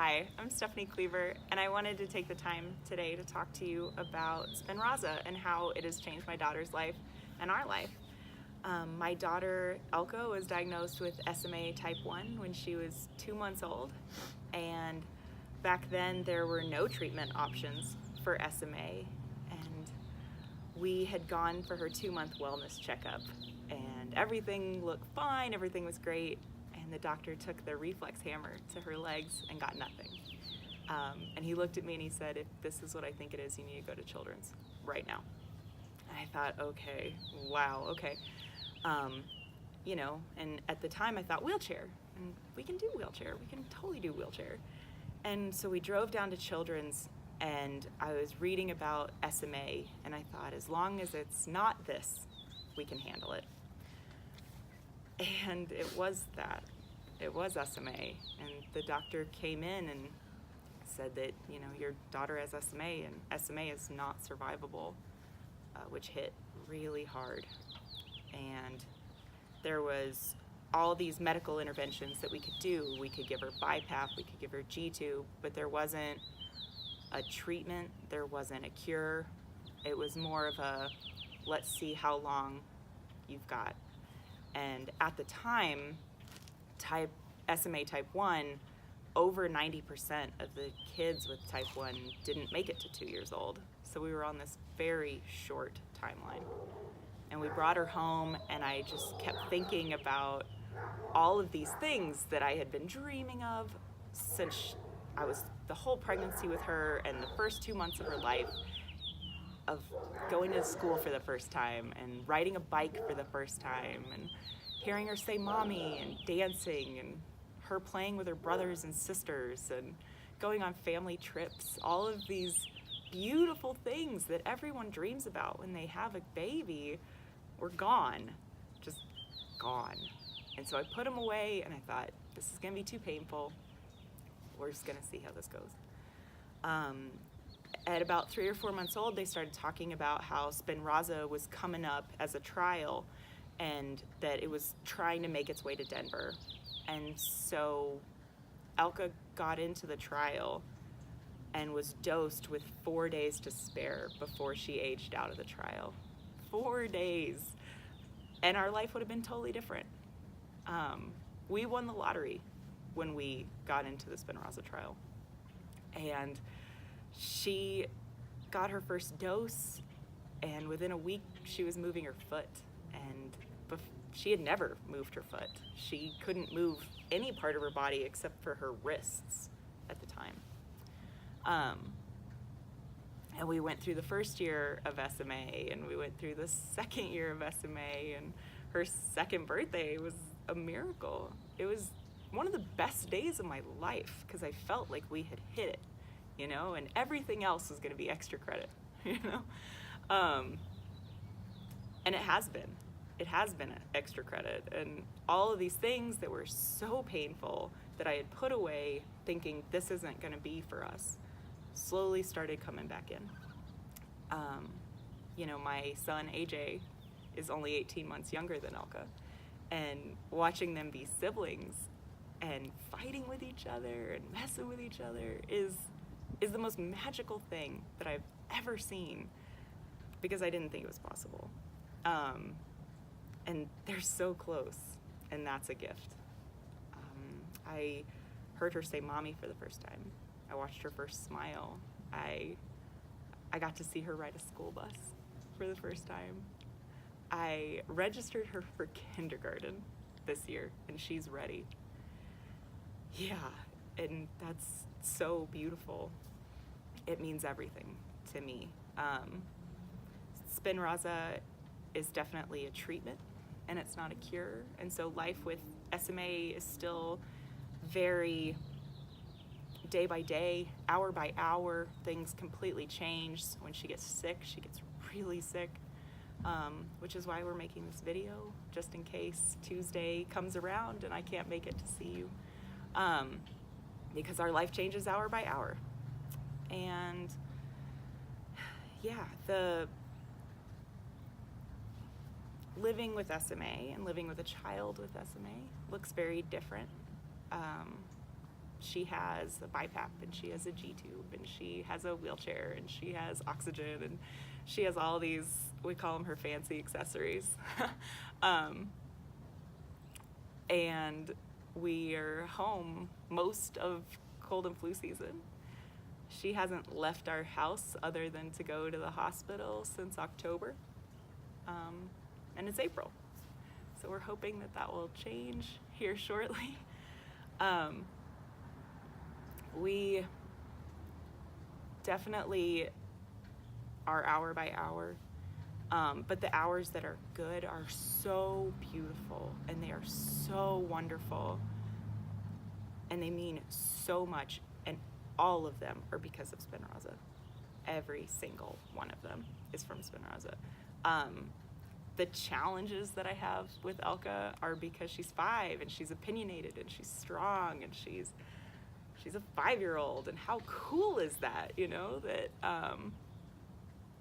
Hi, I'm Stephanie Cleaver, and I wanted to take the time today to talk to you about Spinraza and how it has changed my daughter's life and our life. My daughter Elka was diagnosed with SMA type 1 when she was 2 months old, and back then there were no treatment options for SMA, and we had gone for her 2-month wellness checkup, and everything looked fine, everything was great. And the doctor took the reflex hammer to her legs and got nothing. And he looked at me and he said, "If this is what I think it is, you need to go to Children's right now." And I thought, okay, wow, okay. And at the time I thought wheelchair, and we can do wheelchair, we can totally do wheelchair. And so we drove down to Children's, and I was reading about SMA, and I thought, as long as it's not this, we can handle it. And it was that. It was SMA, and the doctor came in and said that, your daughter has SMA, and SMA is not survivable, which hit really hard. And there was all these medical interventions that we could do. We could give her BiPAP, we could give her G-tube, but there wasn't a treatment, there wasn't a cure. It was more of a, let's see how long you've got. And at the time, SMA type 1, over 90% of the kids with type 1 didn't make it to 2 years old. So we were on this very short timeline. And we brought her home, and I just kept thinking about all of these things that I had been dreaming of since I was the whole pregnancy with her and the first 2 months of her life, of going to school for the first time and riding a bike for the first time and hearing her say mommy and dancing and her playing with her brothers and sisters and going on family trips. All of these beautiful things that everyone dreams about when they have a baby were gone, just gone. And so I put them away, and I thought, this is gonna be too painful. We're just gonna see how this goes. At about 3 or 4 months old, they started talking about how Spinraza was coming up as a trial, and that it was trying to make its way to Denver. And so Elka got into the trial and was dosed with 4 days to spare before she aged out of the trial. 4 days. And our life would have been totally different. We won the lottery when we got into the Spinraza trial. And she got her first dose, and within a week she was moving her foot, and she had never moved her foot. She couldn't move any part of her body except for her wrists at the time. And we went through the first year of SMA, and we went through the second year of SMA, and her second birthday was a miracle. It was one of the best days of my life because I felt like we had hit it, and everything else was going to be extra credit, and it has been. It has been extra credit, and all of these things that were so painful that I had put away thinking this isn't going to be for us slowly started coming back in. My son AJ is only 18 months younger than Elka, and watching them be siblings and fighting with each other and messing with each other is the most magical thing that I've ever seen, because I didn't think it was possible. And they're so close, and that's a gift. I heard her say mommy for the first time. I watched her first smile. I got to see her ride a school bus for the first time. I registered her for kindergarten this year, and she's ready. Yeah, and that's so beautiful. It means everything to me. Spinraza is definitely a treatment, and it's not a cure. And so life with SMA is still very day by day, hour by hour. Things completely change. When she gets sick, she gets really sick, which is why we're making this video, just in case Tuesday comes around and I can't make it to see you, because our life changes hour by hour. And yeah, the living with SMA and living with a child with SMA looks very different. she has a BiPAP, and she has a G-tube, and she has a wheelchair, and she has oxygen, and she has all these, we call them her fancy accessories. And we are home most of cold and flu season. She hasn't left our house other than to go to the hospital since October, and it's April. So we're hoping that that will change here shortly. We definitely are hour by hour, but the hours that are good are so beautiful, and they are so wonderful, and they mean so much, and all of them are because of Spinraza. Every single one of them is from Spinraza. The challenges that I have with Elka are because she's 5, and she's opinionated, and she's strong, and she's a 5-year-old, and how cool is that, you know, that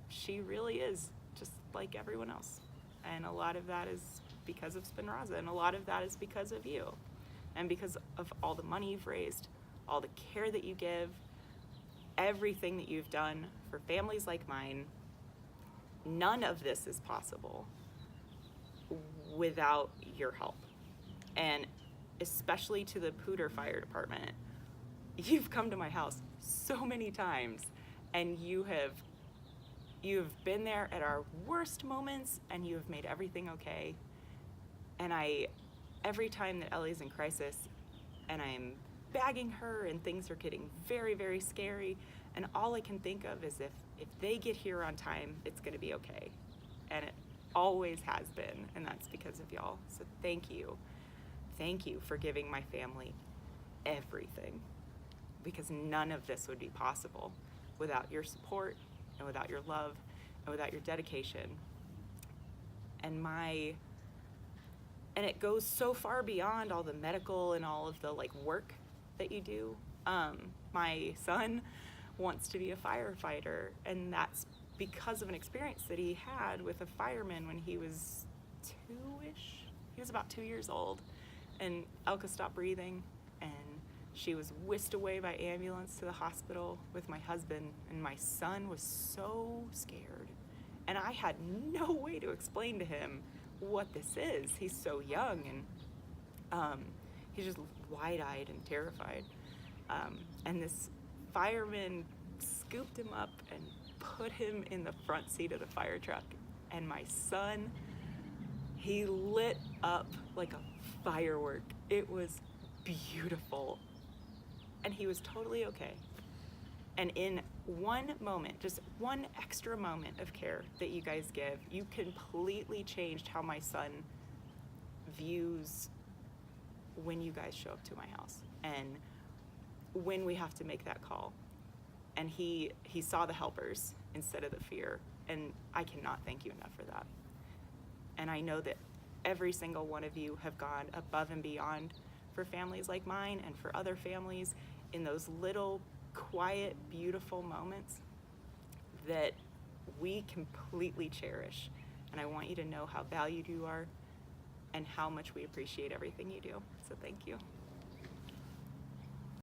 she really is just like everyone else. And a lot of that is because of Spinraza, and a lot of that is because of you, and because of all the money you've raised, all the care that you give, everything that you've done for families like mine. None of this is possible without your help. And especially to the Poudre Fire Department. You've come to my house so many times, and you've been there at our worst moments, and you have made everything okay. And every time that Ellie's in crisis, and I'm bagging her, and things are getting very, very scary, and all I can think of is if they get here on time, it's gonna be okay. And it always has been, and that's because of y'all. So thank you. Thank you for giving my family everything, because none of this would be possible without your support, and without your love, and without your dedication. And it goes so far beyond all the medical and all of the work that you do. My son wants to be a firefighter, and that's because of an experience that he had with a fireman when he was 2-ish. He was about 2 years old, and Elka stopped breathing, and she was whisked away by ambulance to the hospital with my husband, and my son was so scared. And I had no way to explain to him what this is. He's so young, and he's just wide-eyed and terrified. And this fireman scooped him up and put him in the front seat of the fire truck. And my son, he lit up like a firework. It was beautiful. And he was totally okay. And in one moment, just one extra moment of care that you guys give, you completely changed how my son views when you guys show up to my house and when we have to make that call. And he saw the helpers instead of the fear, and I cannot thank you enough for that. And I know that every single one of you have gone above and beyond for families like mine and for other families in those little, quiet, beautiful moments that we completely cherish. And I want you to know how valued you are and how much we appreciate everything you do. So thank you.